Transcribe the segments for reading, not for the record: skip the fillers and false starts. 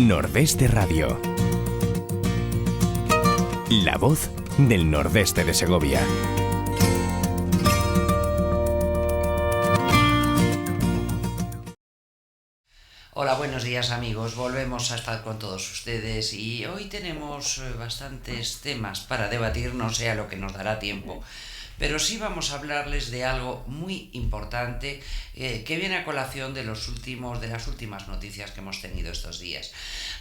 Nordeste Radio. La voz del nordeste de Segovia. Hola, buenos días amigos, volvemos a estar con todos ustedes y hoy tenemos bastantes temas para debatir, no sé a lo que nos dará tiempo, pero sí vamos a hablarles de algo muy importante que viene a colación de las últimas noticias que hemos tenido estos días.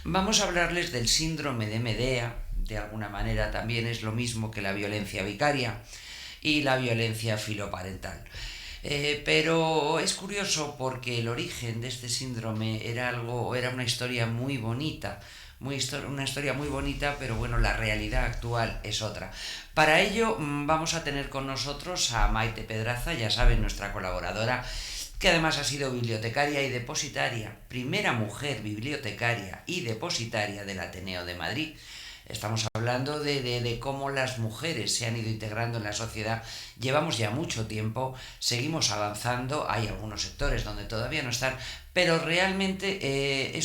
Vamos a hablarles del síndrome de Medea, de alguna manera también es lo mismo que la violencia vicaria y la violencia filoparental. Pero es curioso porque el origen de este síndrome era una historia muy bonita, una historia muy bonita, pero bueno, la realidad actual es otra. Para ello vamos a tener con nosotros a Maite Pedraza, ya saben, nuestra colaboradora, que además ha sido bibliotecaria y depositaria, primera mujer bibliotecaria y depositaria del Ateneo de Madrid. Estamos hablando de cómo las mujeres se han ido integrando en la sociedad. Llevamos ya mucho tiempo, seguimos avanzando, hay algunos sectores donde todavía no están, pero realmente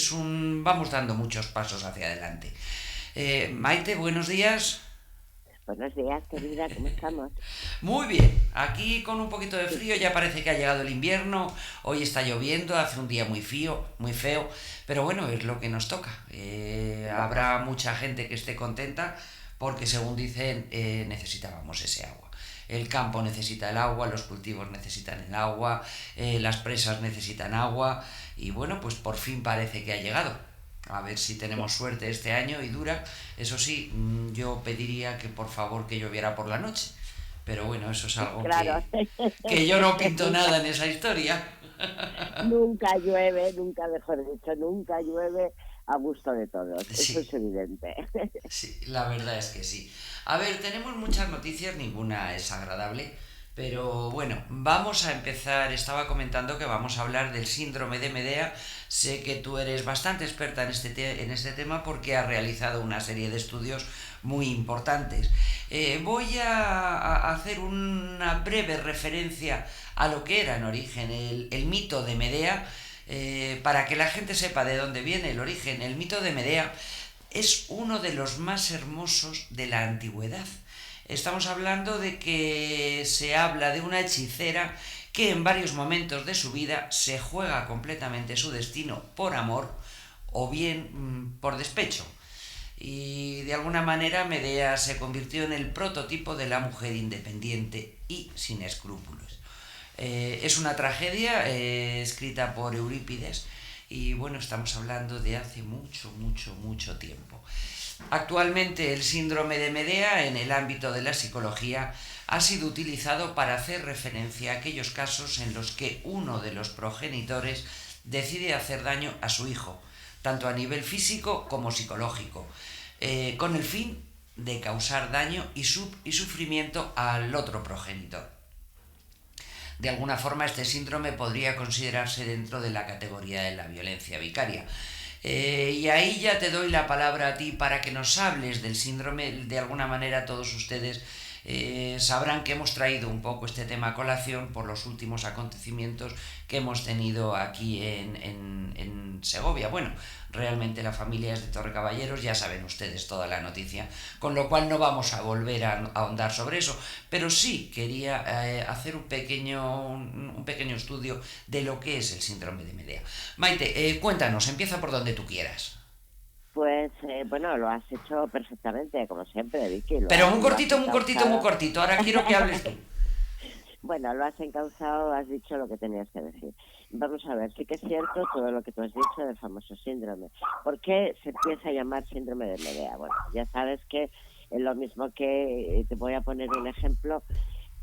vamos dando muchos pasos hacia adelante. Maite, buenos días. Buenos días, querida, ¿cómo estamos? Muy bien, aquí con un poquito de frío, ya parece que ha llegado el invierno, hoy está lloviendo, hace un día muy feo, pero bueno, es lo que nos toca. Habrá mucha gente que esté contenta porque, según dicen, necesitábamos ese agua. El campo necesita el agua, los cultivos necesitan el agua, las presas necesitan agua y bueno, pues por fin parece que ha llegado. A ver si tenemos suerte este año y dura. Eso sí, yo pediría que por favor que lloviera por la noche. Pero bueno, eso es algo claro. que yo no pinto nada en esa historia. Nunca llueve, nunca llueve a gusto de todos. Sí. Eso es evidente. Sí, la verdad es que sí. A ver, tenemos muchas noticias, ninguna es agradable. Pero bueno, vamos a empezar. Estaba comentando que vamos a hablar del síndrome de Medea. Sé que tú eres bastante experta en este tema porque has realizado una serie de estudios muy importantes. Voy a hacer una breve referencia a lo que era en origen el mito de Medea, para que la gente sepa de dónde viene el origen. El mito de Medea es uno de los más hermosos de la antigüedad. Estamos hablando de que se habla de una hechicera que en varios momentos de su vida se juega completamente su destino por amor o bien por despecho. Y de alguna manera Medea se convirtió en el prototipo de la mujer independiente y sin escrúpulos. Es una tragedia escrita por Eurípides y bueno, estamos hablando de hace mucho tiempo. Actualmente el síndrome de Medea en el ámbito de la psicología ha sido utilizado para hacer referencia a aquellos casos en los que uno de los progenitores decide hacer daño a su hijo, tanto a nivel físico como psicológico, con el fin de causar daño y sufrimiento al otro progenitor. De alguna forma este síndrome podría considerarse dentro de la categoría de la violencia vicaria. Y ahí ya te doy la palabra a ti para que nos hables del síndrome. De alguna manera todos ustedes sabrán que hemos traído un poco este tema a colación por los últimos acontecimientos que hemos tenido aquí en Segovia. Bueno, realmente la familia es de Torrecaballeros, ya saben ustedes toda la noticia, con lo cual no vamos a volver a ahondar sobre eso, pero sí quería hacer un pequeño estudio de lo que es el síndrome de Medea. Maite, cuéntanos, empieza por donde tú quieras. Pues bueno, lo has hecho perfectamente, como siempre, Vicky. Pero muy cortito. Ahora quiero que hables tú. Bueno, lo has encauzado, has dicho lo que tenías que decir. Vamos a ver, sí que es cierto todo lo que tú has dicho del famoso síndrome. ¿Por qué se empieza a llamar síndrome de Medea? Bueno, ya sabes que es lo mismo que te voy a poner un ejemplo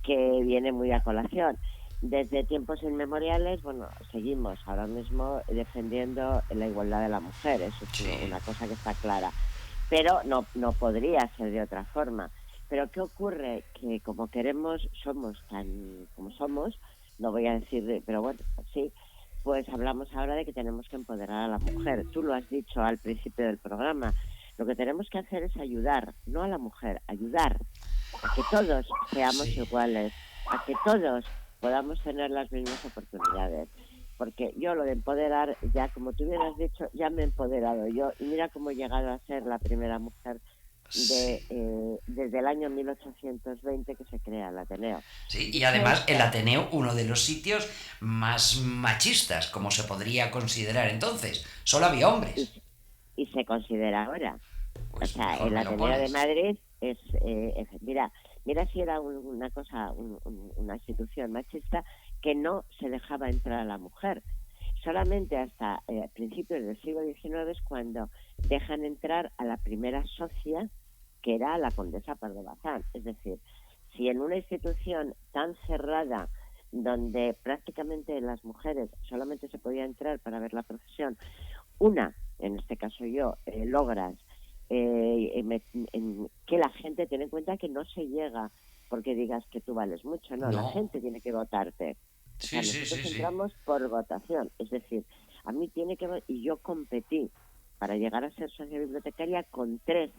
que viene muy a colación. Desde tiempos inmemoriales, bueno, seguimos ahora mismo defendiendo la igualdad de la mujer, eso es una cosa que está clara, pero no podría ser de otra forma. Pero ¿qué ocurre? Que como somos tan como somos, no voy a decir, pero bueno, sí, pues hablamos ahora de que tenemos que empoderar a la mujer. Tú lo has dicho al principio del programa, lo que tenemos que hacer es ayudar, no a la mujer, ayudar a que todos seamos iguales, a que todos podamos tener las mismas oportunidades. porque yo lo de empoderar, ya como tú hubieras dicho, ya me he empoderado yo, y mira cómo he llegado a ser la primera mujer Sí. desde el año 1820 que se crea el Ateneo. Sí, y Dicho además el esto, Ateneo, uno de los sitios más machistas, como se podría considerar entonces. Solo había y, hombres. y se considera ahora. O Pues sea, mejor el me lo Ateneo de pones. Madrid mira si era una cosa, una institución machista que no se dejaba entrar a la mujer. Solamente hasta principios del siglo XIX es cuando dejan entrar a la primera socia, que era la condesa Pardo Bazán. Es decir, si en una institución tan cerrada, donde prácticamente las mujeres solamente se podía entrar para ver la procesión, en este caso yo, logras que la gente tiene en cuenta que no se llega porque digas que tú vales mucho, no, la No. gente tiene que votarte. O sea, Sí, sí, nosotros sí, sí. entramos por votación, es decir, a mí tiene que y yo competí para llegar a ser socia bibliotecaria con 3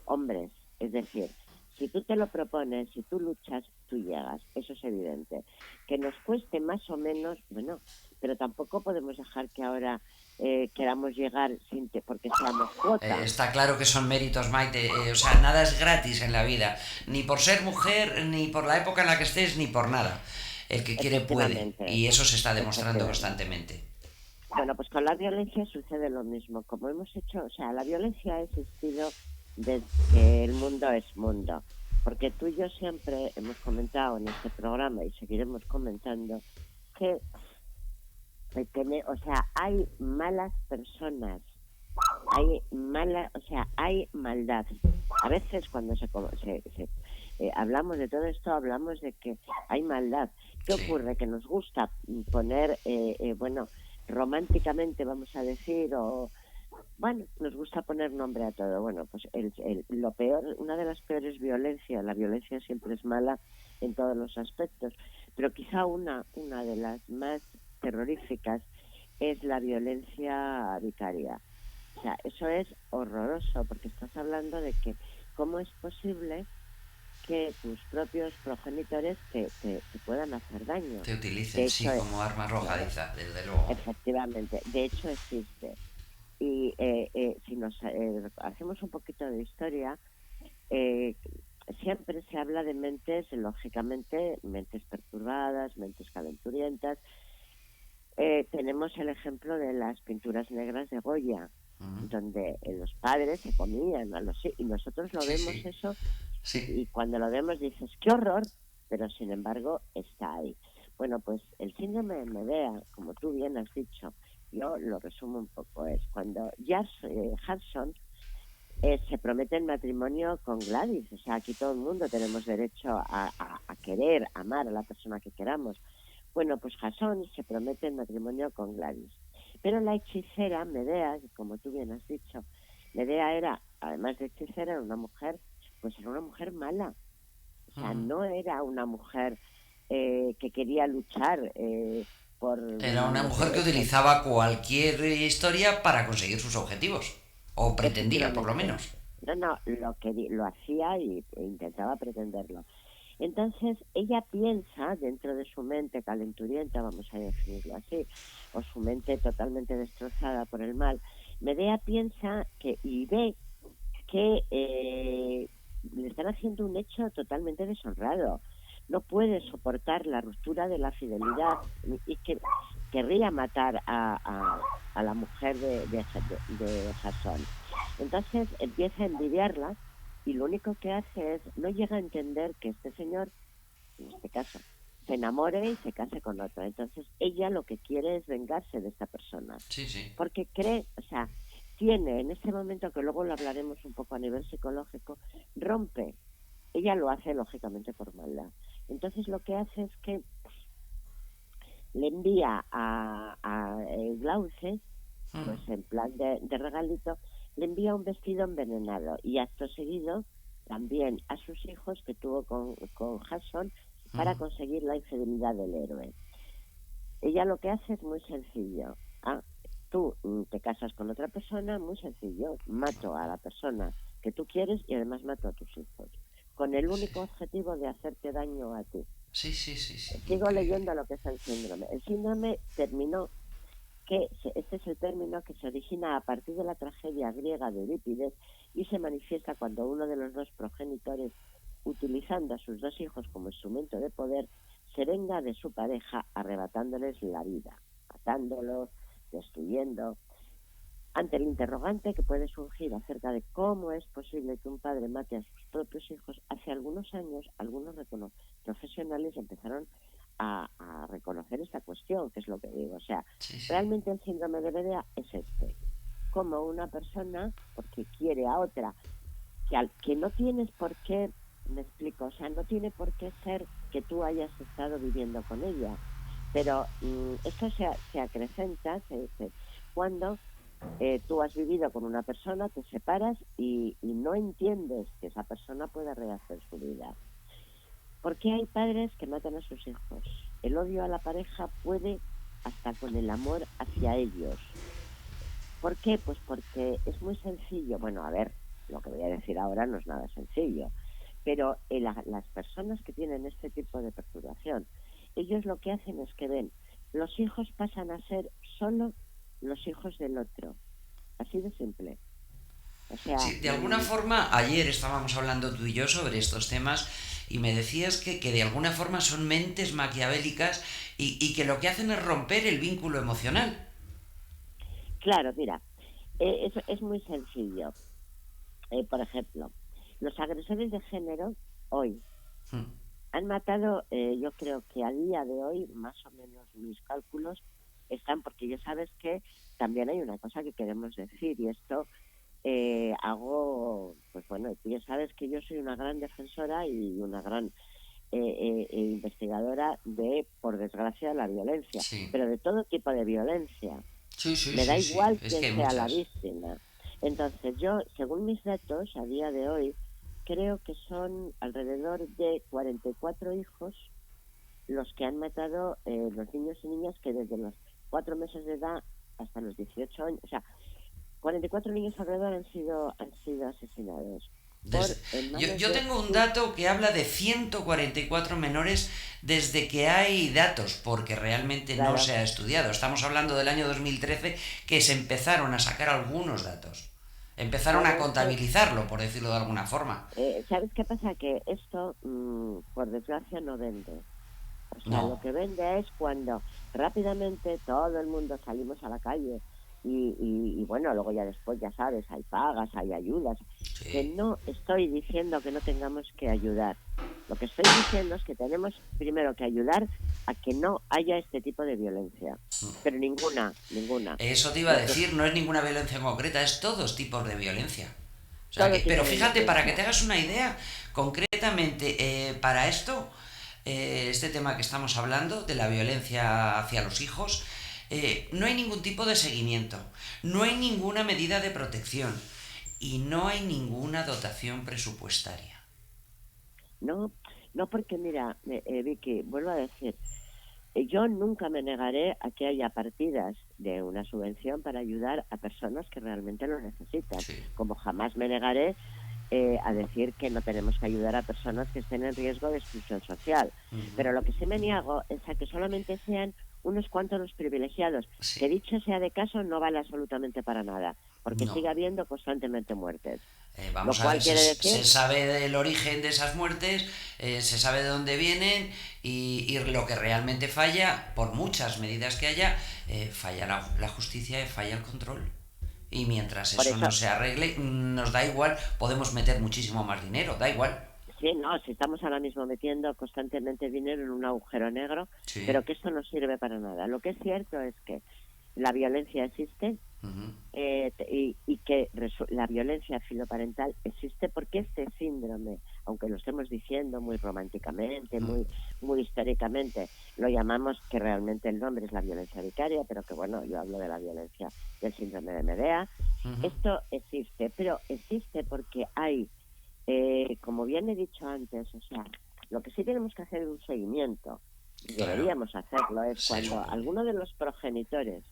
hombres, es decir, si tú te lo propones, si tú luchas, tú llegas, eso es evidente. Que nos cueste más o menos, bueno, pero tampoco podemos dejar que ahora queramos llegar porque seamos cuota. Está claro que son méritos, Maite. O sea, nada es gratis en la vida. Ni por ser mujer, ni por la época en la que estés, ni por nada. El que quiere puede. Efectivamente, Y eso se está demostrando efectivamente. constantemente. Bueno, pues con la violencia sucede lo mismo. Como hemos hecho, o sea, la violencia ha existido desde que el mundo es mundo. Porque tú y yo siempre hemos comentado en este programa y seguiremos comentando que, o sea, hay malas personas, hay maldad. A veces cuando hablamos de todo esto, hablamos de que hay maldad. ¿Qué Sí. ocurre? Que nos gusta poner, románticamente, vamos a decir, nos gusta poner nombre a todo. Bueno, pues lo peor, una de las peores violencias, la violencia siempre es mala en todos los aspectos, pero quizá una de las más terroríficas es la violencia vicaria. O sea, eso es horroroso, porque estás hablando de que cómo es posible que tus propios progenitores te puedan hacer daño. Te utilicen, De hecho, sí, como arma claro, arrojadiza, desde luego. efectivamente, de hecho existe. Y si nos hacemos un poquito de historia, eh, siempre se habla de mentes, lógicamente, mentes perturbadas, mentes calenturientas. Tenemos el ejemplo de las pinturas negras de Goya, Ujú. donde los padres se comían a los y nosotros lo Sí, vemos sí. eso Sí. y cuando lo vemos dices qué horror, pero sin embargo está ahí. Bueno, pues el síndrome de Medea, como tú bien has dicho, yo lo resumo un poco, es cuando Hudson se promete el matrimonio con Gladys. O sea, aquí todo el mundo tenemos derecho a querer, amar a la persona que queramos. Bueno, pues Jasón se promete el matrimonio con Gladys. Pero la hechicera, Medea, que como tú bien has dicho, Medea era, además de hechicera, era una mujer, pues era una mujer mala. O sea, Ujú. no era una mujer que quería luchar por, Era una los mujer que derechos. utilizaba cualquier historia para conseguir sus objetivos. O pretendía, por lo Efectivamente. menos. No, lo hacía e intentaba pretenderlo. Entonces, ella piensa, dentro de su mente calenturienta, vamos a definirlo así, o su mente totalmente destrozada por el mal, Medea piensa y ve que le están haciendo un hecho totalmente deshonrado. No puede soportar la ruptura de la fidelidad y que querría matar a la mujer de Jasón. Entonces empieza a envidiarla y lo único que hace es, no llega a entender que este señor, en este caso, se enamore y se case con otro. Entonces ella lo que quiere es vengarse de esta persona. Sí, sí. Porque cree, o sea, tiene en este momento, que luego lo hablaremos un poco a nivel psicológico, rompe. Ella lo hace lógicamente por maldad. Entonces lo que hace es que le envía a Glauce, pues en plan de regalito, le envía un vestido envenenado y acto seguido también a sus hijos que tuvo con Jason para conseguir la infidelidad del héroe. Ella lo que hace es muy sencillo. Tú te casas con otra persona, muy sencillo. Mato a la persona que tú quieres y además mato a tus hijos. con el único objetivo de hacerte daño a ti. Sí. Sigo leyendo lo que es el síndrome. El síndrome este es el término que se origina a partir de la tragedia griega de Eurípides y se manifiesta cuando uno de los dos progenitores, utilizando a sus dos hijos como instrumento de poder, se venga de su pareja arrebatándoles la vida, matándolos, destruyendo. Ante el interrogante que puede surgir acerca de cómo es posible que un padre mate a sus propios hijos, hace algunos años algunos profesionales empezaron a reconocer esta cuestión, que es lo que digo. O sea, realmente el síndrome de Medea es como una persona, porque quiere a otra, que no tienes por qué, me explico, o sea, no tiene por qué ser que tú hayas estado viviendo con ella, pero esto se acrecenta cuando tú has vivido con una persona, te separas y no entiendes que esa persona pueda rehacer su vida. ¿Por qué hay padres que matan a sus hijos? El odio a la pareja puede hasta con el amor hacia ellos. ¿Por qué? Pues porque es muy sencillo. Bueno, a ver, lo que voy a decir ahora no es nada sencillo, pero las personas que tienen este tipo de perturbación, ellos lo que hacen es que ven, los hijos pasan a ser solo los hijos del otro. Así de simple. O sea, sí, de alguna forma, ayer estábamos hablando tú y yo sobre estos temas y me decías que de alguna forma son mentes maquiavélicas y que lo que hacen es romper el vínculo emocional. Claro, mira, es muy sencillo. Por ejemplo, los agresores de género hoy han matado, yo creo que a día de hoy, más o menos mis cálculos están, porque ya sabes que también hay una cosa que queremos decir, y esto pues bueno, tú ya sabes que yo soy una gran defensora y una gran investigadora por desgracia, la violencia, pero de todo tipo de violencia. Me da igual quién sea la víctima. Entonces yo, según mis datos, a día de hoy, creo que son alrededor de 44 hijos los que han matado los niños y niñas que desde los 4 meses de edad hasta los 18 años, o sea, 44 niños alrededor han sido asesinados. Yo tengo un dato que habla de 144 menores desde que hay datos, porque realmente no se ha estudiado. Estamos hablando del año 2013 que se empezaron a sacar algunos datos. Empezaron a contabilizarlo, por decirlo de alguna forma. ¿Sabes qué pasa? Que esto, por desgracia, no vende. O sea, lo que vende es cuando rápidamente todo el mundo salimos a la calle y bueno, luego ya después, ya sabes, hay pagas, hay ayudas. Que no estoy diciendo que no tengamos que ayudar. Lo que estoy diciendo es que tenemos primero que ayudar a que no haya este tipo de violencia. Pero ninguna. Eso te iba a decir, no es ninguna violencia en concreta, es todos tipos de violencia. O sea pero fíjate, para que te hagas una idea, concretamente para esto, este tema que estamos hablando, de la violencia hacia los hijos, no hay ningún tipo de seguimiento, no hay ninguna medida de protección y no hay ninguna dotación presupuestaria. No, porque mira, Vicky, vuelvo a decir, yo nunca me negaré a que haya partidas de una subvención para ayudar a personas que realmente lo necesitan, como jamás me negaré a decir que no tenemos que ayudar a personas que estén en riesgo de exclusión social. Pero lo que sí me niego es a que solamente sean unos cuantos los privilegiados, que dicho sea de caso no vale absolutamente para nada, porque sigue habiendo constantemente muertes. Vamos a ver, se sabe del origen de esas muertes, se sabe de dónde vienen y lo que realmente falla, por muchas medidas que haya, falla la justicia y falla el control. Y mientras eso no se arregle, nos da igual, podemos meter muchísimo más dinero, da igual. Sí, no, si estamos ahora mismo metiendo constantemente dinero en un agujero negro, pero que esto no sirve para nada. Lo que es cierto es que la violencia existe y que la violencia filoparental existe porque este síndrome, aunque lo estemos diciendo muy románticamente, muy históricamente, lo llamamos que realmente el nombre es la violencia vicaria, pero que bueno, yo hablo de la violencia del síndrome de Medea. Esto existe, pero existe porque hay como bien he dicho antes, o sea, lo que sí tenemos que hacer es un seguimiento, y deberíamos hacerlo, es cuando alguno de los progenitores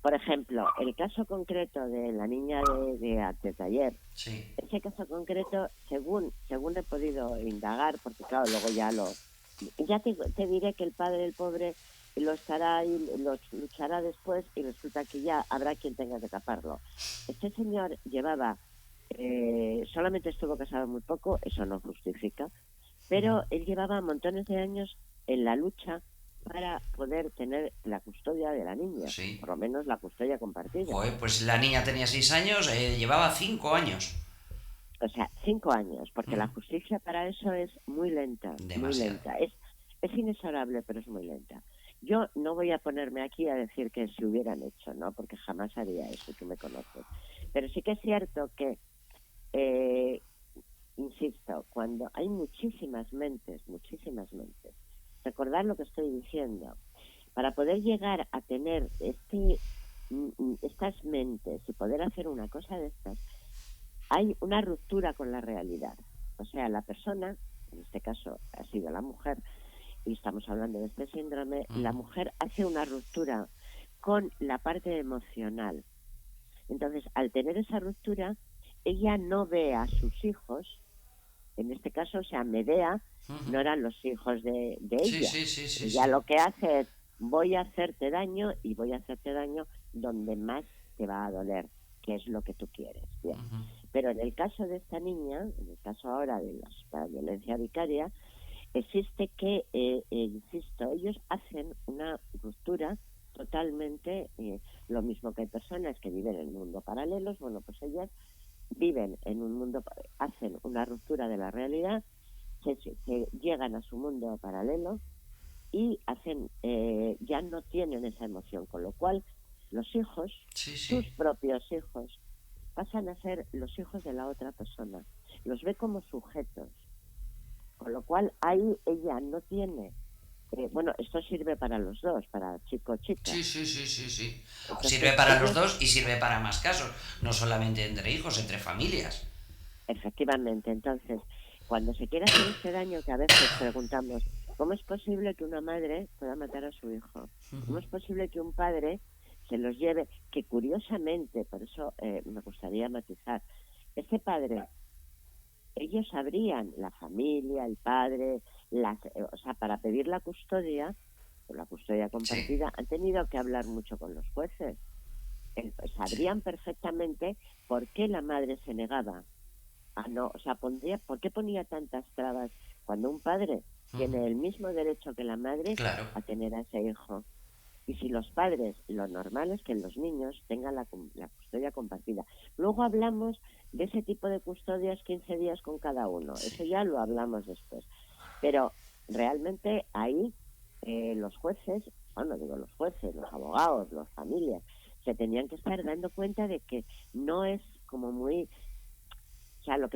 Por ejemplo, el caso concreto de la niña de ayer, Sí. ese caso concreto, según he podido indagar, porque claro, luego ya te diré que el padre, el pobre, lo estará y lo luchará después y resulta que ya habrá quien tenga que taparlo. Este señor llevaba, solamente estuvo casado muy poco, eso no justifica, pero él llevaba montones de años en la lucha para poder tener la custodia de la niña, Sí. por lo menos la custodia compartida. Joder, pues la niña tenía 6 años, llevaba 5 años. O sea, 5 años, porque la justicia para eso es muy lenta, muy Demasiado. lenta. Es inexorable, pero es muy lenta. Yo no voy a ponerme aquí a decir que se hubieran hecho, ¿no? Porque jamás haría eso, tú me conoces. Pero sí que es cierto que, insisto, cuando hay muchísimas mentes, recordad lo que estoy diciendo, para poder llegar a tener estas mentes y poder hacer una cosa de estas, hay una ruptura con la realidad. O sea, la persona, en este caso ha sido la mujer, y estamos hablando de este síndrome, la mujer hace una ruptura con la parte emocional. Entonces, al tener esa ruptura, ella no ve a sus hijos, en este caso, o sea, Medea, no eran los hijos de ella. Sí. Ella lo que hace es, voy a hacerte daño y voy a hacerte daño donde más te va a doler, que es lo que tú quieres. Bien. Pero en el caso de esta niña, en el caso ahora de la violencia vicaria, existe que, insisto, ellos hacen una ruptura totalmente, lo mismo que hay personas que viven en mundo paralelos, bueno, pues ellas viven en un mundo, hacen una ruptura de la realidad, se llegan a su mundo paralelo y hacen, ya no tienen esa emoción, con lo cual los hijos, sus propios hijos, pasan a ser los hijos de la otra persona, los ve como sujetos, con lo cual ahí ella no tiene, bueno, esto sirve para los dos, para chico-chica. Sí. Entonces, Sirve para los dos y sirve para más casos, no solamente entre hijos, entre familias. Efectivamente, entonces, cuando se quiere hacer este daño, que a veces preguntamos, ¿cómo es posible que una madre pueda matar a su hijo? ¿Cómo es posible que un padre se los lleve? Que curiosamente, por eso me gustaría matizar, ese padre, ellos sabrían, la familia, el padre, o sea, para pedir la custodia, o la custodia compartida, han tenido que hablar mucho con los jueces. Sabrían perfectamente por qué la madre se negaba. No, o sea, ¿por qué ponía tantas trabas cuando un padre tiene el mismo derecho que la madre a tener a ese hijo? Y si los padres, lo normal es que los niños tengan la custodia compartida. Luego hablamos de ese tipo de custodias 15 días con cada uno. Eso ya lo hablamos después. Pero realmente ahí los jueces, bueno, digo los jueces, los abogados, las familias, se tenían que estar dando cuenta de que no es como muy... O sea, no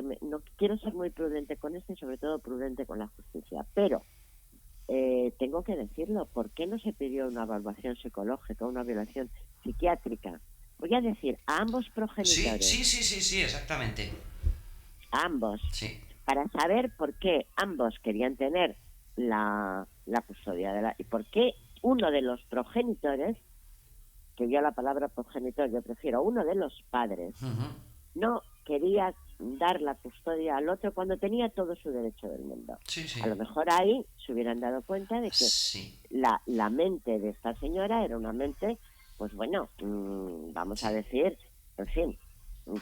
quiero ser muy prudente con esto y sobre todo prudente con la justicia, pero tengo que decirlo, ¿por qué no se pidió una evaluación psicológica, una evaluación psiquiátrica? Voy a decir, a ambos progenitores. Sí, exactamente. A ambos. Sí. Para saber por qué ambos querían tener la custodia y por qué uno de los progenitores, que yo la palabra progenitor, yo prefiero uno de los padres, no quería dar la custodia al otro cuando tenía todo su derecho del mundo. A lo mejor ahí se hubieran dado cuenta de que la mente de esta señora era una mente, pues bueno, vamos a decir, en fin,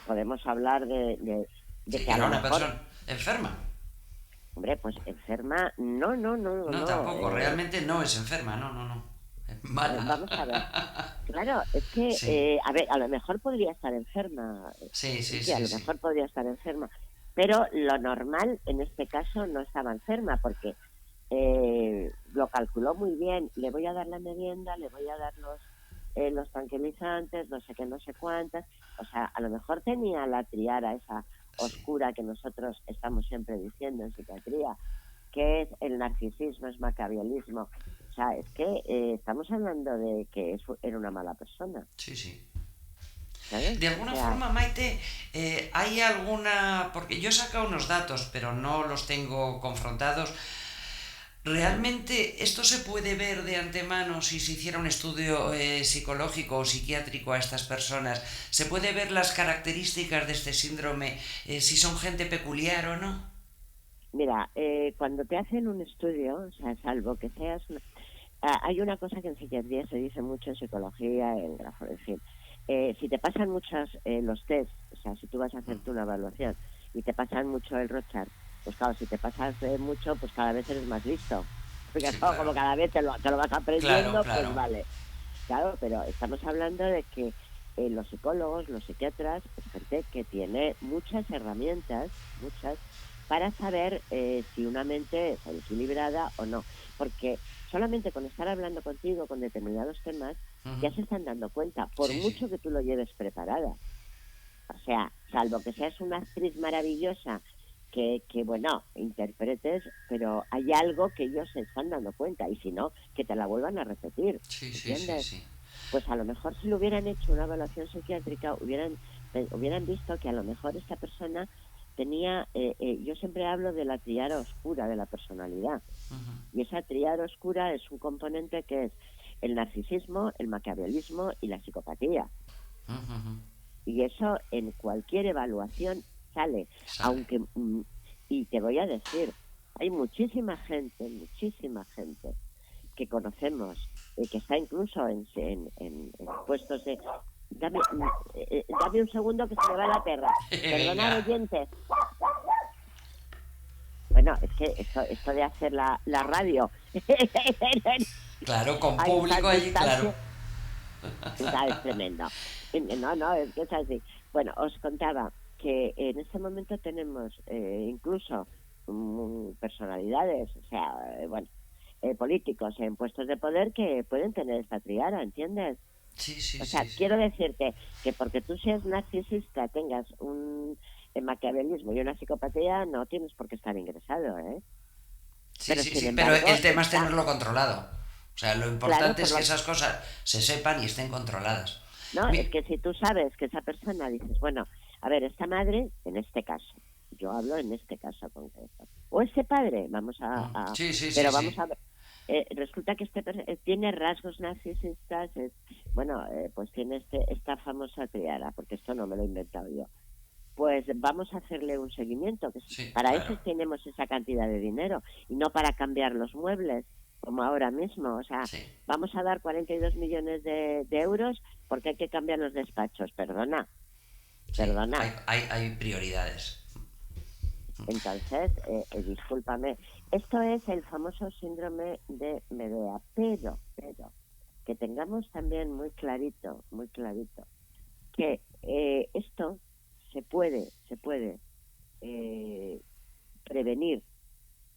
podemos hablar de que a lo era una mejor... persona enferma. Hombre, pues enferma, no. No, tampoco, realmente no es enferma, no. Mala. Vamos a ver. Claro, es que, a ver, a lo mejor podría estar enferma. Sí, a lo mejor podría estar enferma. Pero lo normal, en este caso, no estaba enferma, porque lo calculó muy bien. Le voy a dar la merienda, le voy a dar los tranquilizantes, no sé qué, no sé cuántas. O sea, a lo mejor tenía la triada esa oscura que nosotros estamos siempre diciendo en psiquiatría, que es el narcisismo, es maquiavelismo. O sea, es que estamos hablando de que era una mala persona. Sí. ¿Sabes? De alguna forma, Maite, hay alguna... Porque yo he sacado unos datos, pero no los tengo confrontados. ¿Realmente esto se puede ver de antemano si se hiciera un estudio psicológico o psiquiátrico a estas personas? ¿Se puede ver las características de este síndrome, si son gente peculiar o no? Mira, cuando te hacen un estudio, o sea, salvo que seas... hay una cosa que en psiquiatría se dice mucho, en psicología, en grafo, en fin. Si te pasan muchos los test, o sea, si tú vas a hacerte una evaluación y te pasan mucho el Rorschach, pues claro, si te pasas mucho, pues cada vez eres más listo. Porque Sí, claro, claro. como cada vez te lo vas Claro, aprendiendo, pues claro. vale. Claro, pero estamos hablando de que los psicólogos, los psiquiatras, es gente que tiene muchas herramientas, muchas, para saber si una mente está equilibrada o no. Porque solamente con estar hablando contigo con determinados temas, ya Ujú. se están dando cuenta, por Sí, sí. mucho que tú lo lleves preparada. O sea, salvo que seas una actriz maravillosa que bueno, interpretes, pero hay algo que ellos se están dando cuenta, y si no, que te la vuelvan a repetir, Sí, sí, sí, ¿entiendes? sí. Pues a lo mejor si le hubieran hecho una evaluación psiquiátrica, hubieran visto que a lo mejor esta persona tenía, yo siempre hablo de la tríada oscura de la personalidad, Ujú. y esa tríada oscura es un componente que es el narcisismo, el maquiavelismo y la psicopatía. Ujú, ujú. Y eso en cualquier evaluación sale, Sale. aunque, y te voy a decir, hay muchísima gente que conocemos, que está incluso en puestos de... Dame un segundo que se me va la perra. Perdonad, Venga. oyentes. Bueno, es que esto de hacer la radio Claro, con a esas público allí, claro. distancias, ¿sabes? Tremendo. No, es que es así. Bueno, os contaba que en este momento tenemos incluso personalidades, o sea, bueno, políticos en puestos de poder que pueden tener esta triada, ¿entiendes? Sí, sí, O sea, sí, sí. quiero decirte que porque tú seas narcisista, tengas un maquiavelismo y una psicopatía, no tienes por qué estar ingresado, ¿eh? Sí, Pero sí, sin sí. Pero embargo, el tema es está, tenerlo controlado. O sea, lo claro, importante por es que lo... esas cosas se sepan y estén controladas. No, es Mi- que si tú sabes que esa persona dices, bueno, a ver, esta madre, en este caso, yo hablo en este caso concreto, o ese padre, Sí, sí, sí, pero vamos sí. a ver, resulta que tiene rasgos narcisistas, bueno, pues tiene esta famosa triada, porque esto no me lo he inventado yo. Pues vamos a hacerle un seguimiento, que Sí, para claro. eso tenemos esa cantidad de dinero y no para cambiar los muebles, como ahora mismo. O sea, Sí, vamos a dar 42 millones de euros porque hay que cambiar los despachos. sí. Perdona. Hay prioridades. Entonces, discúlpame. Esto es el famoso síndrome de Medea, pero, que tengamos también muy clarito, que esto se puede eh, prevenir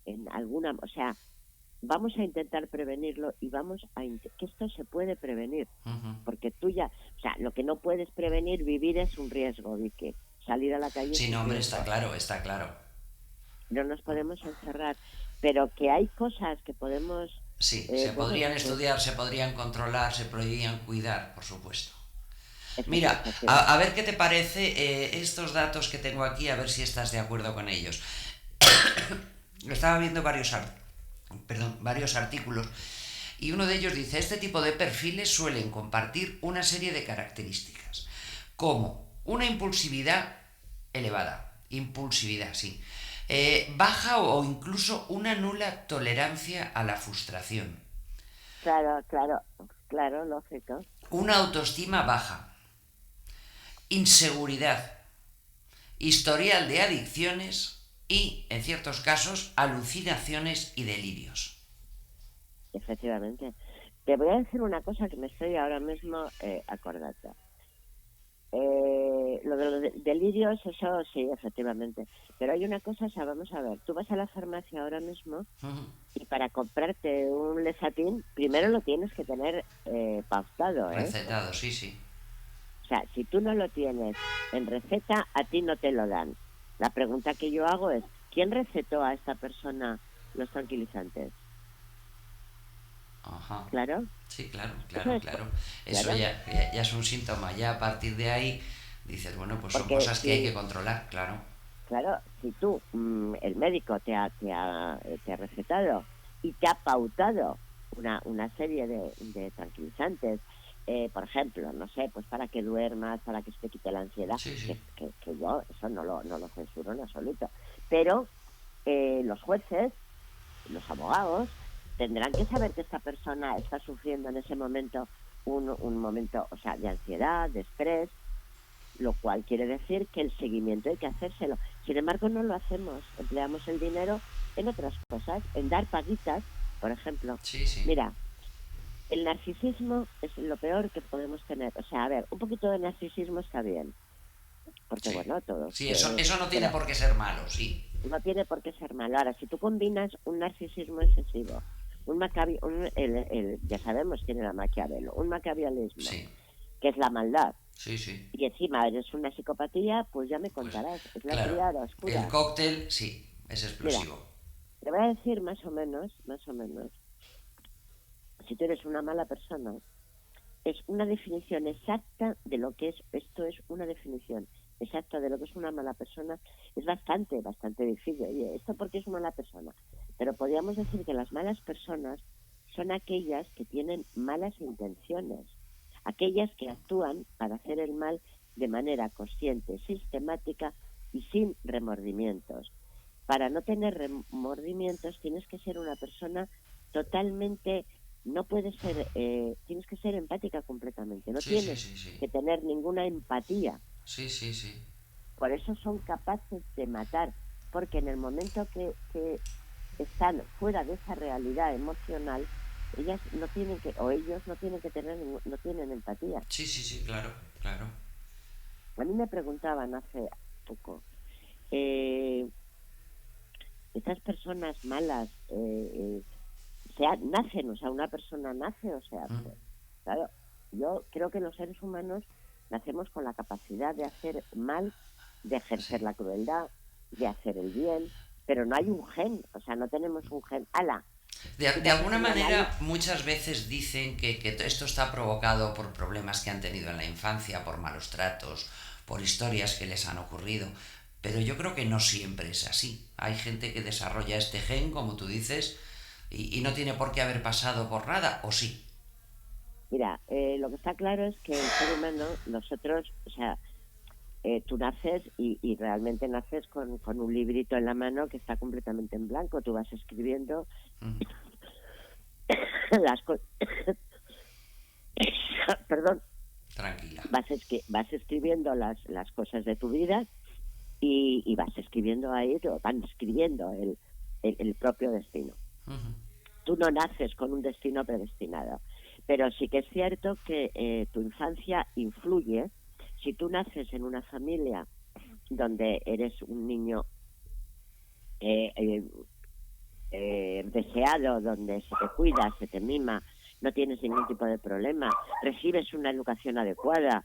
en alguna, o sea, vamos a intentar prevenirlo y que esto se puede prevenir, Ujú. porque tú ya, o sea, lo que no puedes prevenir, vivir es un riesgo, Vicky, salir a la calle es Sí, un no, hombre, está riesgo, claro, está claro. no nos podemos encerrar, pero que hay cosas que podemos, Sí, se bueno, podrían pues estudiar, se podrían controlar, se podrían cuidar, por supuesto. Mira, efectivamente. a ver qué te parece estos datos que tengo aquí, a ver si estás de acuerdo con ellos. Estaba viendo varios artículos y uno de ellos dice, este tipo de perfiles suelen compartir una serie de características, como una impulsividad elevada, impulsividad, sí, baja o incluso una nula tolerancia a la frustración, Claro, lógico. una autoestima baja, inseguridad, historial de adicciones y, en ciertos casos, alucinaciones y delirios. Efectivamente. Te voy a decir una cosa que me estoy ahora mismo acordando. Lo de los delirios, eso sí, efectivamente. Pero hay una cosa, o sea, vamos a ver, tú vas a la farmacia ahora mismo Ujú. y para comprarte un Lesatin, primero lo tienes que tener pautado, ¿eh? Recetado, sí, sí. O sea, si tú no lo tienes en receta, a ti no te lo dan. La pregunta que yo hago es, ¿quién recetó a esta persona los tranquilizantes? Ajá. Claro, Sí, claro, eso claro, es, claro. Eso claro, ya es un síntoma. Ya a partir de ahí dices, bueno, pues son porque cosas que hay que si controlar, claro. Claro, si tú, el médico te ha recetado y te ha pautado una serie de tranquilizantes, por ejemplo, no sé, pues para que duermas, para que se te quite la ansiedad, Sí, sí. que yo eso no lo censuro en absoluto. Pero los jueces, los abogados, tendrán que saber que esta persona está sufriendo en ese momento un momento, o sea, de ansiedad, de estrés, lo cual quiere decir que el seguimiento hay que hacérselo. Sin embargo, no lo hacemos, empleamos el dinero en otras cosas, en dar paguitas, por ejemplo. Sí, sí. Mira, el narcisismo es lo peor que podemos tener. O sea, a ver, un poquito de narcisismo está bien, porque Sí, bueno, todos, sí, eso no tiene pero por qué ser malo, sí. no tiene por qué ser malo. Ahora, si tú combinas un narcisismo excesivo, ya sabemos quién era Maquiavelo, un maquiavelismo, Sí, que es la maldad, sí, sí. y encima eres una psicopatía, pues ya me Pues contarás, es la claro, triada el oscura. cóctel sí, es Mira, explosivo. te voy a decir más o menos, si tú eres una mala persona, es una definición exacta de lo que es, esto es una definición exacta de lo que es una mala persona, es bastante difícil. Oye, ¿esto por qué es mala persona? Pero podríamos decir que las malas personas son aquellas que tienen malas intenciones, aquellas que actúan para hacer el mal de manera consciente, sistemática y sin remordimientos. Para no tener remordimientos tienes que ser una persona totalmente, no puedes ser, tienes que ser empática completamente, no Sí, sí, tienes sí, sí. que tener ninguna empatía. Sí, sí, sí. Por eso son capaces de matar, porque en el momento que están fuera de esa realidad emocional, ellas no tienen que, o ellos no tienen que tener, no tienen empatía. Sí, sí, sí, claro, claro. A mí me preguntaban hace poco, eh, estas personas malas, nacen, o sea, una persona nace o se Mm. hace. Claro, yo creo que los seres humanos nacemos con la capacidad de hacer mal, de ejercer Sí. la crueldad, de hacer el bien, pero no hay un gen, o sea, no tenemos un gen. ¡Hala! De, Tú te de haces alguna un análisis. manera, muchas veces dicen que esto está provocado por problemas que han tenido en la infancia, por malos tratos, por historias que les han ocurrido. Pero yo creo que no siempre es así. Hay gente que desarrolla este gen, como tú dices, y no tiene por qué haber pasado por nada, o sí. Mira, lo que está claro es que el ser humano, nosotros, o sea, tú naces y realmente naces con un librito en la mano que está completamente en blanco. Tú vas escribiendo Mm. las cosas. Perdón, Tranquila. vas escribiendo las cosas de tu vida y vas escribiendo ahí, van escribiendo el propio destino. Ujú. Tú no naces con un destino predestinado, pero sí que es cierto que tu infancia influye. Si tú naces en una familia donde eres un niño eh, eh, deseado, donde se te cuida, se te mima, no tienes ningún tipo de problema, recibes una educación adecuada,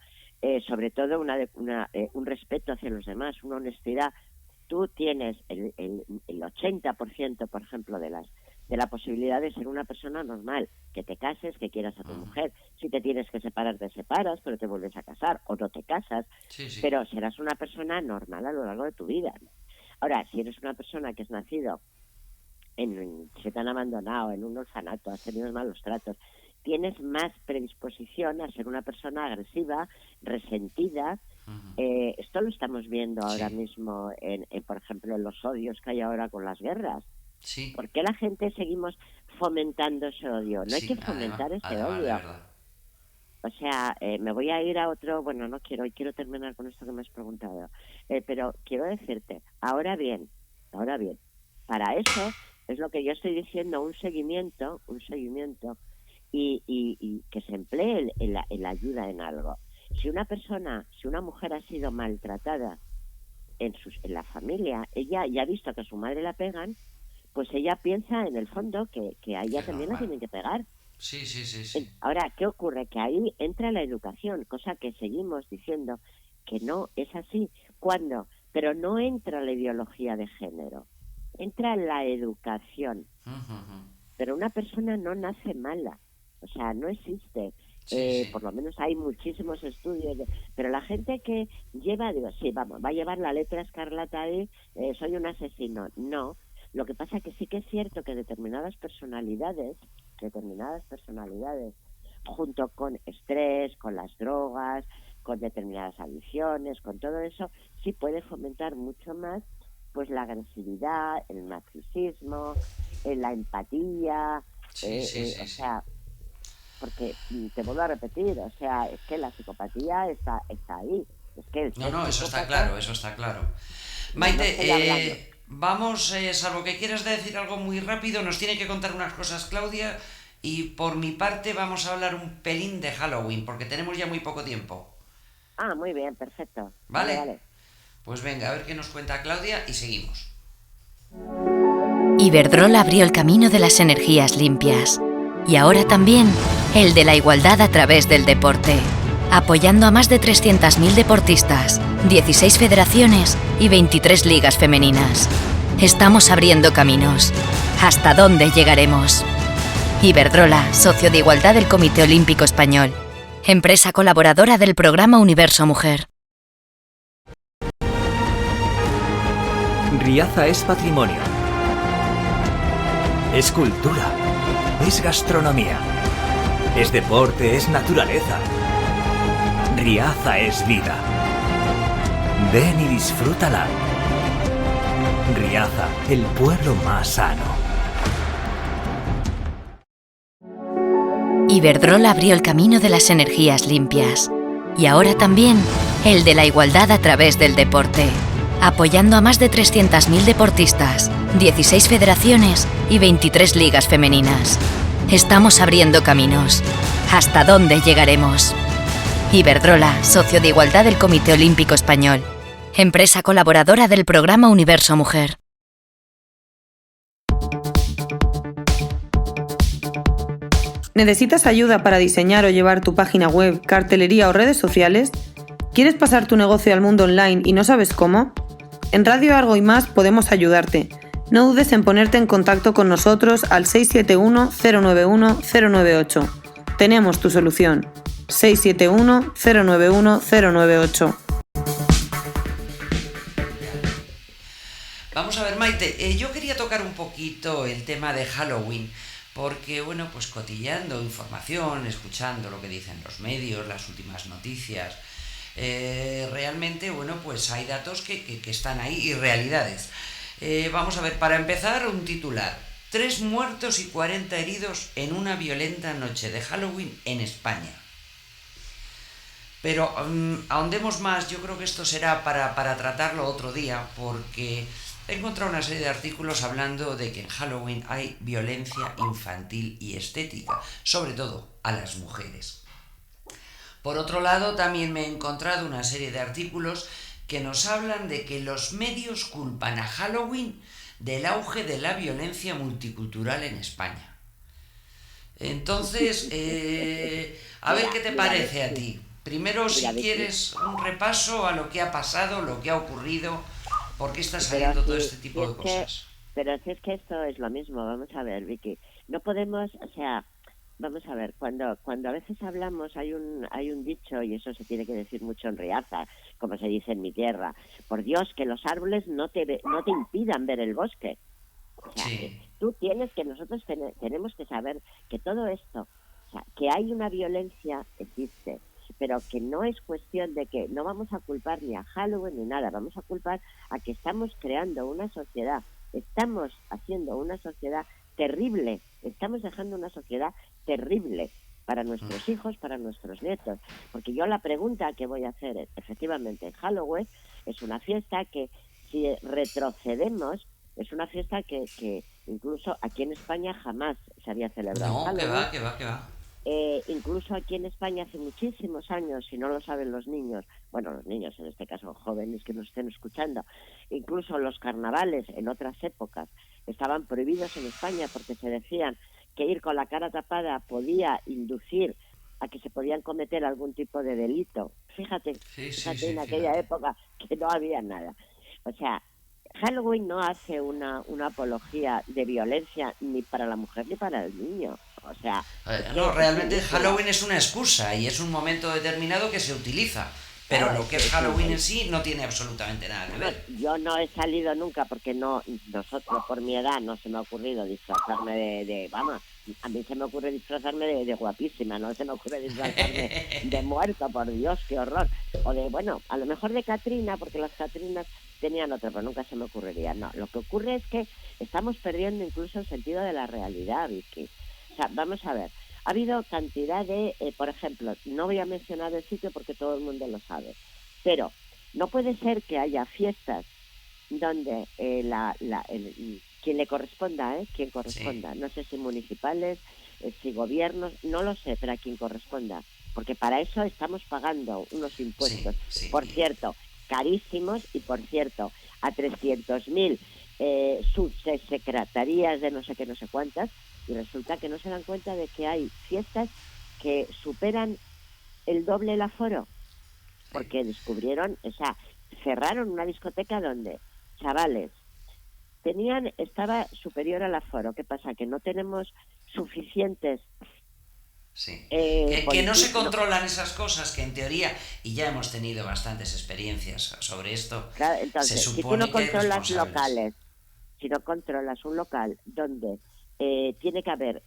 sobre todo un respeto hacia los demás, una honestidad. Tú tienes el 80%, por ejemplo, de la posibilidad de ser una persona normal, que te cases, que quieras a tu Ujú. mujer. Si te tienes que separar, te separas, pero te vuelves a casar, o no te casas, Sí, sí. pero serás una persona normal a lo largo de tu vida. Ahora, si eres una persona que has nacido se te han abandonado en un orfanato, has tenido malos tratos, tienes más predisposición a ser una persona agresiva, resentida. Ujú. Esto lo estamos viendo ahora Sí, mismo, por ejemplo, en los odios que hay ahora con las guerras. sí, ¿Por qué la gente seguimos fomentando ese odio? No hay que sí, fomentar ese además de odio. verdad. O sea, me voy a ir a otro, bueno, no quiero, y quiero terminar con esto que me has preguntado, pero quiero decirte, ahora bien, para eso es lo que yo estoy diciendo, un seguimiento y que se emplee en la ayuda en algo. Si una mujer ha sido maltratada en la familia, ella ya ha visto que a su madre la pegan, pues ella piensa en el fondo que a Que ella es también la normal. tienen que pegar. Sí, sí, sí, sí. Ahora, ¿qué ocurre? Que ahí entra la educación, cosa que seguimos diciendo que no es así. ¿Cuándo? Pero no entra la ideología de género, entra la educación. Ujú, ujú. Pero una persona no nace mala, o sea, no existe. Sí, sí. Por lo menos hay muchísimos estudios, pero la gente que lleva, digo, sí, vamos, va a llevar la letra escarlata ahí, soy un asesino. No, Lo que pasa que sí que es cierto que determinadas personalidades, junto con estrés, con las drogas, con determinadas adicciones, con todo eso, sí puede fomentar mucho más pues la agresividad, el narcisismo, la empatía, o sea, porque te vuelvo a repetir, o sea, es que la psicopatía está ahí. Es que el No, eso está claro. No Maite, vamos, salvo que quieras decir algo muy rápido, nos tiene que contar unas cosas Claudia, y por mi parte vamos a hablar un pelín de Halloween, porque tenemos ya muy poco tiempo. Ah, muy bien, perfecto. ¿Vale? Pues venga, a ver qué nos cuenta Claudia y seguimos. Iberdrola abrió el camino de las energías limpias y ahora también el de la igualdad a través del deporte, apoyando a más de 300.000 deportistas, 16 federaciones y 23 ligas femeninas. Estamos abriendo caminos. ¿Hasta dónde llegaremos? Iberdrola, socio de igualdad del Comité Olímpico Español, empresa colaboradora del programa Universo Mujer. Riaza es patrimonio. Es cultura. Es gastronomía. Es deporte, es naturaleza. Riaza es vida. Ven y disfrútala. Riaza, el pueblo más sano. Iberdrola abrió el camino de las energías limpias y ahora también el de la igualdad a través del deporte, apoyando a más de 300.000 deportistas, 16 federaciones y 23 ligas femeninas. Estamos abriendo caminos. ¿Hasta dónde llegaremos? Iberdrola, socio de igualdad del Comité Olímpico Español, empresa colaboradora del programa Universo Mujer. ¿Necesitas ayuda para diseñar o llevar tu página web, cartelería o redes sociales? ¿Quieres pasar tu negocio al mundo online y no sabes cómo? En Radio Argo y Más podemos ayudarte. No dudes en ponerte en contacto con nosotros al 671-091-098. Tenemos tu solución. 671-091-098. Vamos a ver, Maite, yo quería tocar un poquito el tema de Halloween, porque, bueno, pues cotilleando información, escuchando lo que dicen los medios, las últimas noticias, realmente, bueno, pues hay datos que están ahí y realidades. Vamos a ver, para empezar, un titular: 3 muertos y 40 heridos en una violenta noche de Halloween en España. Pero ahondemos más, yo creo que esto será para tratarlo otro día, porque he encontrado una serie de artículos hablando de que en Halloween hay violencia infantil y estética, sobre todo a las mujeres. Por otro lado, también me he encontrado una serie de artículos que nos hablan de que los medios culpan a Halloween del auge de la violencia multicultural en España. Entonces, a ver qué te parece a ti. Primero, si quieres, un repaso a lo que ha pasado, lo que ha ocurrido, por qué está saliendo todo este tipo de cosas. Pero si es que esto es lo mismo, vamos a ver, Vicky. No podemos, o sea, vamos a ver, cuando a veces hablamos, hay un dicho, y eso se tiene que decir mucho en Riaza, como se dice en mi tierra: por Dios, que los árboles no te impidan ver el bosque. O sea, Sí. Nosotros tenemos que saber que todo esto, o sea, que hay una violencia, existe, pero que no es cuestión de que no vamos a culpar ni a Halloween ni nada, vamos a culpar a que estamos creando una sociedad, estamos haciendo una sociedad terrible, estamos dejando una sociedad terrible para nuestros hijos, para nuestros nietos. Porque yo la pregunta que voy a hacer es, efectivamente, Halloween es una fiesta que, si retrocedemos, es una fiesta que incluso aquí en España jamás se había celebrado. No, Halloween. que va. Incluso aquí en España hace muchísimos años, si no lo saben los niños, bueno, los niños en este caso jóvenes que nos estén escuchando, incluso los carnavales en otras épocas estaban prohibidos en España porque se decían que ir con la cara tapada podía inducir a que se podían cometer algún tipo de delito. Fíjate en aquella época que no había nada. O sea, Halloween no hace una apología de violencia ni para la mujer ni para el niño. O sea, No, realmente Halloween es una excusa y es un momento determinado que se utiliza Pero Claro, lo que es Halloween en sí no tiene absolutamente nada que ver. yo no he salido nunca porque nosotros por mi edad no se me ha ocurrido disfrazarme vamos, a mí se me ocurre disfrazarme de guapísima, no se me ocurre disfrazarme de muerto, por Dios, qué horror. O bueno, a lo mejor de Catrina, porque las Catrinas tenían otra, pero nunca se me ocurriría. No, lo que ocurre es que estamos perdiendo incluso el sentido de la realidad, Vicky. O sea, vamos a ver, ha habido cantidad de, por ejemplo, no voy a mencionar el sitio porque todo el mundo lo sabe, pero no puede ser que haya fiestas donde quien le corresponda, quien corresponda, Sí. no sé si municipales, si gobiernos, no lo sé, pero a quien corresponda, porque para eso estamos pagando unos impuestos, Sí. por cierto, carísimos, y por cierto, a 300.000 subsecretarías de no sé qué, no sé cuántas, y resulta que no se dan cuenta de que hay fiestas que superan el doble el aforo, porque descubrieron, o sea, cerraron una discoteca donde chavales estaba superior al aforo. ¿Qué pasa? Que no tenemos suficientes Sí. Que no se no, controlan esas cosas que en teoría, y ya hemos tenido bastantes experiencias sobre esto, claro, se entonces, si tú supone no que hay controlas responsables. locales, si no controlas un local donde tiene que haber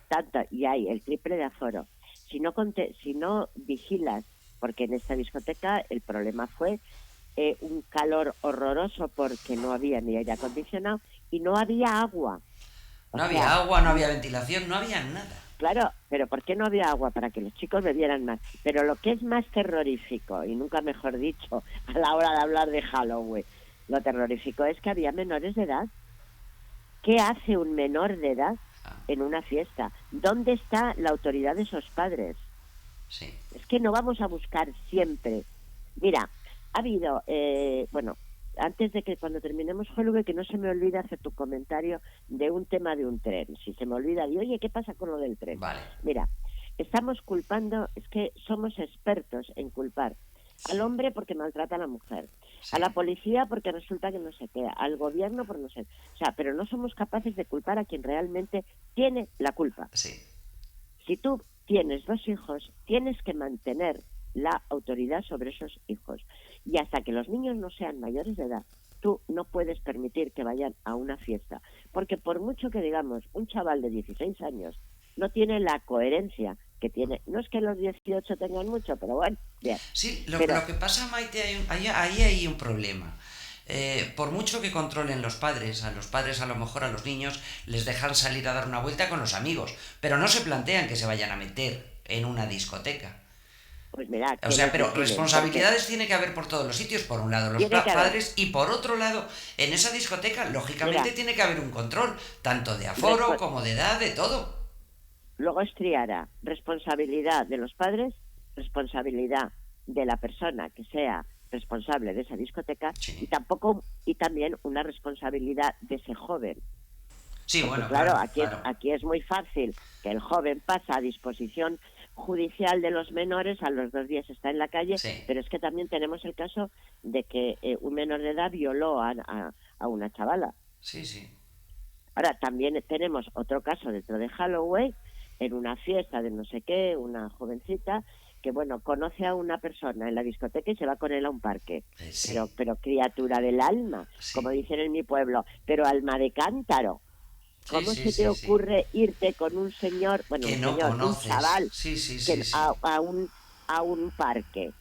tanto, y hay el triple de aforo, si no vigilas, porque en esta discoteca el problema fue un calor horroroso porque no había ni aire acondicionado y no había agua. No O había sea, agua, no había ventilación, no había nada. claro, pero ¿por qué no había agua? Para que los chicos bebieran más. Pero lo que es más terrorífico, y nunca mejor dicho, a la hora de hablar de Halloween, lo terrorífico es que había menores de edad. ¿Qué hace un menor de edad en una fiesta? ¿Dónde está la autoridad de esos padres? Sí. Es que no vamos a buscar siempre. Mira, ha habido, bueno, antes de que cuando terminemos Halloween, que no se me olvide hacer tu comentario de un tema de un tren. Si se me olvida, digo, oye, ¿qué pasa con lo del tren? Vale. Mira, estamos culpando, es que somos expertos en culpar al hombre porque maltrata a la mujer, Sí. a la policía porque resulta que no sé qué, al gobierno por no sé. O sea, pero no somos capaces de culpar a quien realmente tiene la culpa. Sí. Si tú tienes 2 hijos, tienes que mantener la autoridad sobre esos hijos. Y hasta que los niños no sean mayores de edad, tú no puedes permitir que vayan a una fiesta. Porque por mucho que digamos, un chaval de 16 años no tiene la coherencia que tiene. No es que los 18 tengan mucho, pero bueno, bien. Sí, lo Pero, que pasa, Maite, ahí hay un problema. Por mucho que controlen los padres a lo mejor a los niños les dejan salir a dar una vuelta con los amigos, pero no se plantean que se vayan a meter en una discoteca. pues mira, O sea, pero tienen, responsabilidades tiene que haber por todos los sitios. Por un lado los Tiene que haber. padres y por otro lado, en esa discoteca, lógicamente Mira. tiene que haber un control, tanto de aforo como de edad, de todo. Luego es triara responsabilidad de los padres, responsabilidad de la persona que sea responsable de esa discoteca, Sí. y también una responsabilidad de ese joven. Sí, Porque, bueno, claro, claro. aquí es muy fácil que el joven pasa a disposición judicial de los menores, a los 2 días está en la calle, Sí. pero es que también tenemos el caso de que un menor de edad violó a una chavala. Sí, sí. Ahora, también tenemos otro caso dentro de Halloween, en una fiesta de no sé qué, una jovencita que, bueno, conoce a una persona en la discoteca y se va con él a un parque. Sí. Pero criatura del alma, Sí. como dicen en mi pueblo, pero alma de cántaro. ¿Cómo Sí, se te ocurre irte con un señor, bueno, que un no señor, conoces? un chaval, Sí, sí, que sí, sí. a un parque?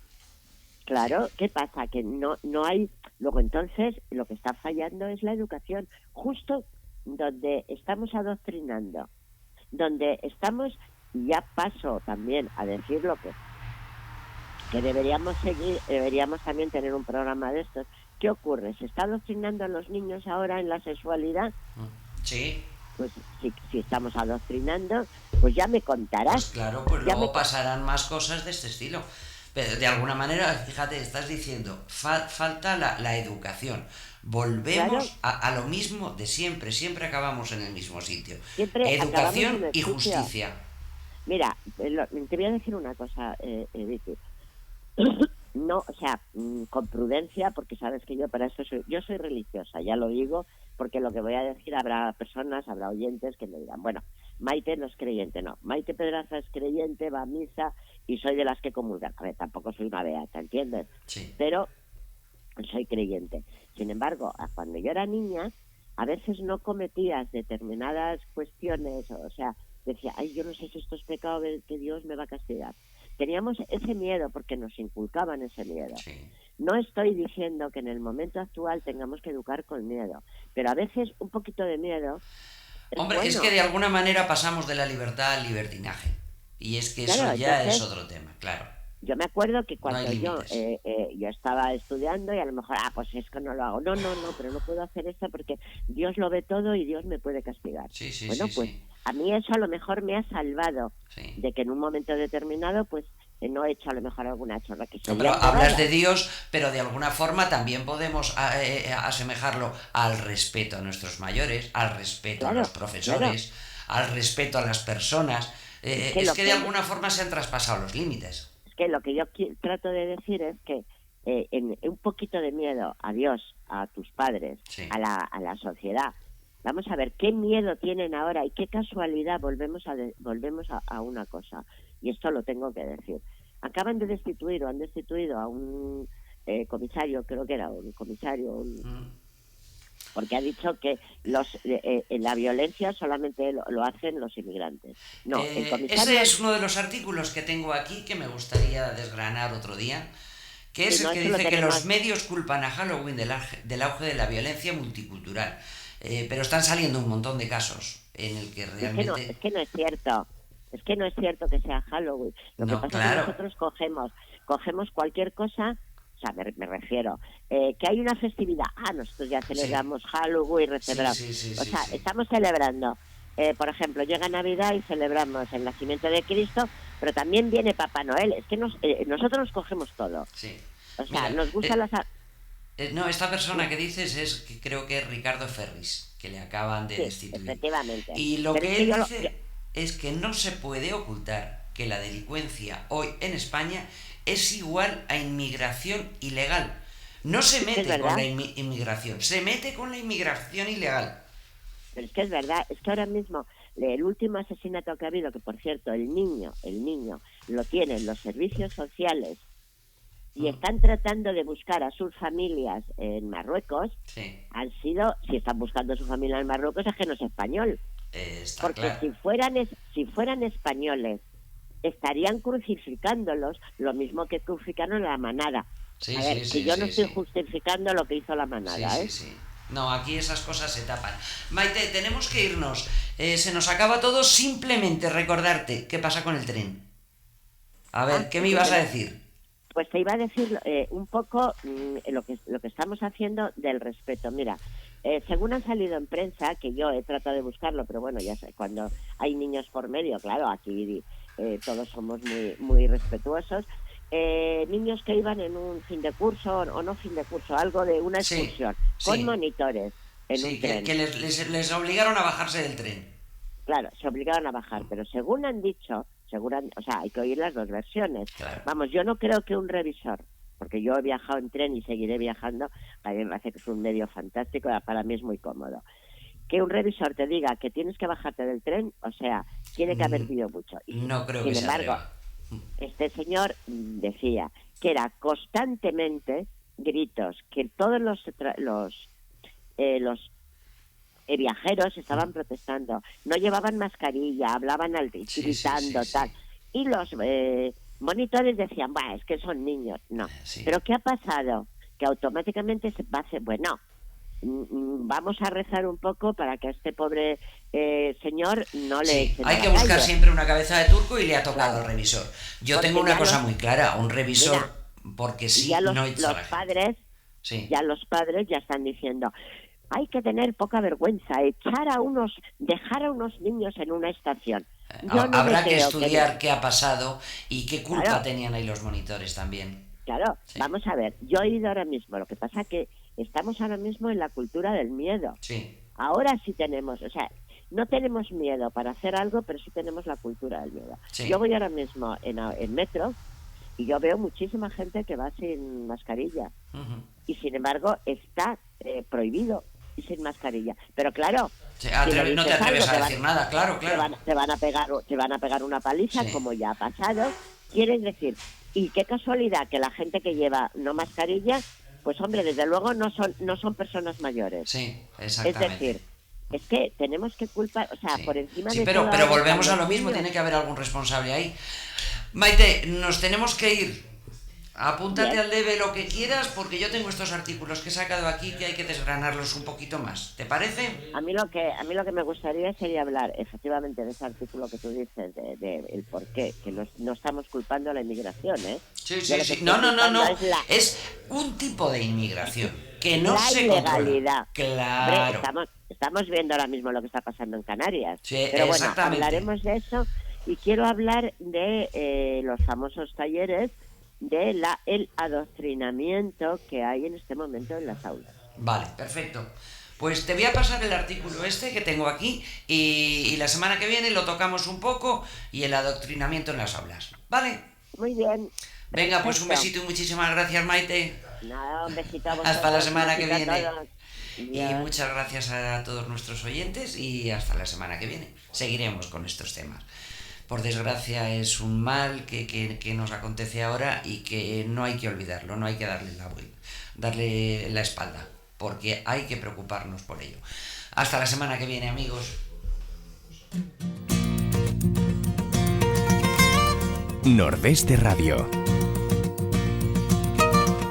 Claro, ¿qué pasa? Que no hay. Luego, entonces, lo que está fallando es la educación. Justo donde estamos adoctrinando, donde estamos, y ya paso también a decir lo que deberíamos también tener un programa de estos. ¿Qué ocurre? ¿Se está adoctrinando a los niños ahora en la sexualidad? Sí. Pues si estamos adoctrinando, pues ya me contarás. Pues claro, pues Ya luego pasarán más cosas de este estilo. Pero de alguna manera, fíjate, estás diciendo, falta la educación. Volvemos Claro. a lo mismo de siempre, siempre acabamos en el mismo sitio. Siempre acabamos en Educación el y sitio. justicia. Mira, te voy a decir una cosa, Vicky. No, o sea, con prudencia, porque sabes que yo para eso yo soy religiosa, ya lo digo, porque lo que voy a decir habrá oyentes que me dirán, bueno, Maite no es creyente, no. Maite Pedraza es creyente, va a misa y soy de las que comulgan. A ver, tampoco soy una beata, ¿entiendes? Sí. Pero soy creyente. Sin embargo, cuando yo era niña, a veces no cometías determinadas cuestiones, o sea, decía, ay, yo no sé si esto es pecado, que Dios me va a castigar. Teníamos ese miedo porque nos inculcaban ese miedo. Sí. No estoy diciendo que en el momento actual tengamos que educar con miedo, pero a veces un poquito de miedo es Hombre, bueno. es que de alguna manera pasamos de la libertad al libertinaje. Y es que Claro, eso ya entonces, es otro tema, claro. Yo me acuerdo que No cuando hay yo límites. yo estaba estudiando y a lo mejor, pues es que no lo hago. No, pero no puedo hacer esto porque Dios lo ve todo y Dios me puede castigar. Sí, sí, Bueno, sí, pues sí. a mí eso a lo mejor me ha salvado Sí. de que en un momento determinado, pues no he hecho a lo mejor alguna chorra que No, sería pero hablas errada. de Dios, pero de alguna forma también podemos asemejarlo al respeto a nuestros mayores, al respeto a Claro, los profesores, al respeto a las personas. Es que Es lo que que- de alguna forma se han traspasado los límites. Es que lo que yo trato de decir es que en un poquito de miedo a Dios, a tus padres, Sí. a la sociedad. Vamos a ver qué miedo tienen ahora y qué casualidad volvemos a una cosa. Y esto lo tengo que decir. Acaban de destituir o han destituido a un comisario, creo que era un comisario, porque ha dicho que la violencia solamente lo hacen los inmigrantes. No, el comisario... Ese es uno de los artículos que tengo aquí que me gustaría desgranar otro día, que es Sí, el no, que eso lo dice que tenemos. los medios culpan a Halloween del auge de la violencia multicultural. Pero están saliendo un montón de casos en el que realmente... Es que no es cierto. Es que no es cierto que sea Halloween. Lo que No, pasa claro. es que nosotros cogemos cualquier cosa, o sea, me refiero, que hay una festividad. Nosotros ya celebramos Halloween, celebramos. Sí, O sea, sí. estamos celebrando. Por ejemplo, llega Navidad y celebramos el nacimiento de Cristo, pero también viene Papá Noel. Es que nosotros nos cogemos todo. Sí. O sea, Mira, nos gustan las... no, esta persona que dices es, que creo que es Ricardo Ferris, que le acaban de Sí, destituir. efectivamente. Y lo Pero que es que él yo lo- dice es que no se puede ocultar que la delincuencia hoy en España es igual a inmigración ilegal. No se Es mete verdad. con la inmigración, se mete con la inmigración ilegal. Pero es que es verdad, es que ahora mismo el último asesinato que ha habido, que por cierto el niño lo tienen los servicios sociales y están tratando de buscar a sus familias en Marruecos, Sí, si están buscando a su familia en Marruecos es que no es español, está porque claro. si fueran españoles estarían crucificándolos lo mismo que crucificaron a la manada. Sí, a ver, sí, que sí, yo no sí, estoy sí. justificando lo que hizo la Sí, manada, sí, ¿eh? sí. No, aquí esas cosas se tapan. Maite, tenemos que irnos. Se nos acaba todo. Simplemente recordarte qué pasa con el tren. A ver, ¿qué me sí, ibas a pero- decir? Pues te iba a decir un poco lo que estamos haciendo del respeto. Mira, según han salido en prensa, que yo he tratado de buscarlo, pero bueno, ya sé, cuando hay niños por medio, claro, aquí todos somos muy, muy respetuosos. Niños que iban en un fin de curso o no fin de curso, algo de una Sí, excursión, sí. con monitores en Sí, un tren. que les obligaron a bajarse del tren. Claro, se obligaron a bajar, pero según han dicho, o sea, hay que oír las dos versiones. Claro. Vamos, yo no creo que un revisor, porque yo he viajado en tren y seguiré viajando, a mí me parece que es un medio fantástico, para mí es muy cómodo. Que un revisor te diga que tienes que bajarte del tren, o sea, tiene que haber vivido mucho. Y, No creo sin que se embargo, atreva. este señor decía que era constantemente gritos, que todos los viajeros estaban protestando, no llevaban mascarilla, hablaban Sí, gritando, sí. tal. Y los monitores decían, es que son niños. No. Sí. ¿Pero qué ha pasado? Que automáticamente se va a hacer, vamos a rezar un poco para que a este pobre señor no le Sí, echen a hay la que buscar calle. siempre una cabeza de turco y le ha tocado Claro. al revisor. Yo Porque tengo una ya cosa los- muy clara, un revisor, porque sí, ya los no echa a la gente. padres Sí. ya los padres ya están diciendo, hay que tener poca vergüenza, dejar a unos niños en una estación. Yo no Habrá me que creo estudiar qué ha pasado y qué culpa Claro. tenían ahí los monitores también. Claro, Sí. vamos a ver, yo he ido ahora mismo, lo que pasa que estamos ahora mismo en la cultura del miedo. Sí, Ahora sí tenemos, o sea, no tenemos miedo para hacer algo, pero sí tenemos la cultura del miedo. Sí. Yo voy ahora mismo en metro y yo veo muchísima gente que va sin mascarilla ujú. y sin embargo está prohibido ir sin mascarilla. Pero claro, Sí, si le no te dices atreves algo, a decir nada, claro, te claro. van a pegar una paliza, Sí. como ya ha pasado. Quiere decir, y qué casualidad que la gente que lleva no mascarilla, pues hombre, desde luego no son personas mayores. Sí, Es exactamente. decir, es que tenemos que culpar, o sea, Sí. por encima Sí, de pero toda volvemos la a lo mismo, pandemia. tiene que haber algún responsable ahí. Maite, nos tenemos que ir. Apúntate Bien. al debe lo que quieras, porque yo tengo estos artículos que he sacado aquí que hay que desgranarlos un poquito más. ¿Te parece? A mí lo que me gustaría sería hablar efectivamente de ese artículo que tú dices, de el por qué, que no estamos culpando a la inmigración, ¿eh? Sí, Yo sí, lo que sí. estoy No. culpando Es un tipo de inmigración que no la se ilegalidad. controla. Hombre, Claro. estamos viendo ahora mismo lo que está pasando en Canarias. Sí, pero bueno, exactamente. hablaremos de eso y quiero hablar de los famosos talleres de el adoctrinamiento que hay en este momento en las aulas. Vale, perfecto. Pues te voy a pasar el artículo este que tengo aquí y la semana que viene lo tocamos un poco y el adoctrinamiento en las aulas. ¿Vale? Muy bien. Venga, pues un Perfecto. besito y muchísimas gracias, Maite. Nada, un besito a vosotros. Hasta la semana que un besito a viene. todos. Y Adiós. muchas gracias a todos nuestros oyentes y hasta la semana que viene. Seguiremos con estos temas. Por desgracia es un mal que nos acontece ahora y que no hay que olvidarlo, no hay que darle la espalda, porque hay que preocuparnos por ello. Hasta la semana que viene, amigos. Nordeste Radio.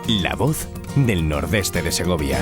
La voz del Nordeste de Segovia.